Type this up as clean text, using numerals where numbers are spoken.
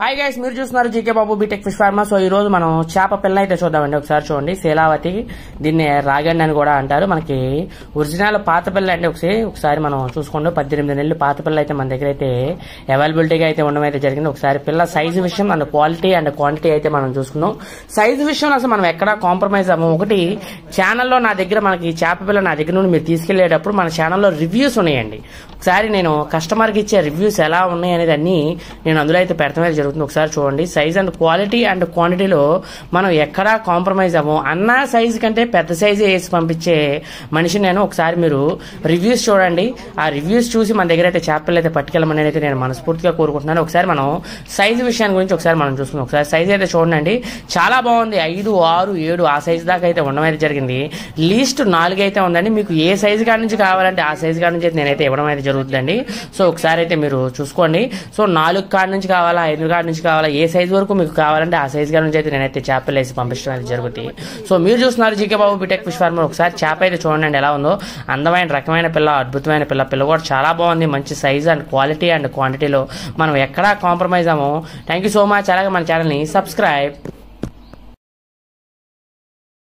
Hi guys, మీరు చూస్తున్నారు GK బాబు BTech fish pharma. So ఈ రోజు మనం చేప పిల్ల అయితే చూద్దామండి. ఒకసారి చూడండి, శీలావతి, దీన్ని రాగండి అని కూడా అంటారు. మనకి ఒరిజినల్ పాత పిల్ల అంటే ఒకసారి మనం చూసుకోండి. 18 నెలలు పాత పిల్ల అయితే మన దగ్గర అయితే అవైలబిలిటీగా అయితే ఉండడం అయితే జరిగింది. ఒకసారి పిల్ల సైజు విషయం అండ్ క్వాలిటీ అండ్ క్వాంటిటీ అయితే మనం చూసుకుందాం. సైజు విషయంలో అసలు మనం ఎక్కడా కాంప్రమైజ్ అవ్వము. ఒకటి, ఛానల్లో నా దగ్గర మనకి చేప పిల్ల నా దగ్గర నుండి మీరు తీసుకెళ్లేటప్పుడు మన ఛానల్లో రివ్యూస్ ఉన్నాయండి. ఒకసారి నేను కస్టమర్కి ఇచ్చే రివ్యూస్ ఎలా ఉన్నాయి అనేది అన్ని నేను అందులో అయితే పెడతామే జరుగుతుంది. ఒకసారి చూడండి, సైజ్ అండ్ క్వాలిటీ అండ్ క్వాంటిటీలో మనం ఎక్కడా కాంప్రమైజ్ అవ్వము. అన్న సైజ్ కంటే పెద్ద సైజు వేసి పంపించే మనిషి నేను. ఒకసారి మీరు రివ్యూస్ చూడండి, ఆ రివ్యూస్ చూసి మన దగ్గర అయితే చేపలు అయితే పట్టుకెళ్ళమని అయితే నేను మనస్ఫూర్తిగా కోరుకుంటున్నాను. ఒకసారి మనం సైజు విషయాన్ని గురించి ఒకసారి మనం చూసుకుందాం. ఒకసారి సైజ్ అయితే చూడండి, చాలా బాగుంది. 5, 6, 7 ఆ సైజు దాకా అయితే ఉండడం అయితే జరిగింది. లీస్ట్ 4 అయితే ఉందండి. మీకు ఏ సైజు కాడి నుంచి కావాలంటే ఆ సైజు కాడి నుంచి అయితే నేనైతే ఇవ్వడం అయితే జరుగుతుందండి. సో ఒకసారి అయితే మీరు చూసుకోండి. సో 4 కాడి నుంచి కావాలా, 5 కాడి నుంచి కావాలా, ఏ సైజు వరకు మీకు కావాలంటే ఆ సైజు కాడి నుంచి అయితే నేనైతే చేపలు వేసి పంపించడం అయితే జరుగుతుంది. సో మీరు చూస్తున్నారు జీకే బాబు బీటెక్ ఫిష్ ఫార్మర్. ఒకసారి చేప అయితే చూడండి ఎలా ఉందో. అందమైన రకమైన పిల్ల, అద్భుతమైన పిల్ల. పిల్ల కూడా చాలా బాగుంది. మంచి సైజ్ అండ్ క్వాలిటీ అండ్ క్వాంటిటీలో మనం ఎక్కడా కాంప్రమైజ్ అవ్వము. Thank you so much. అలాగే మన ఛానల్ని సబ్స్క్రైబ్.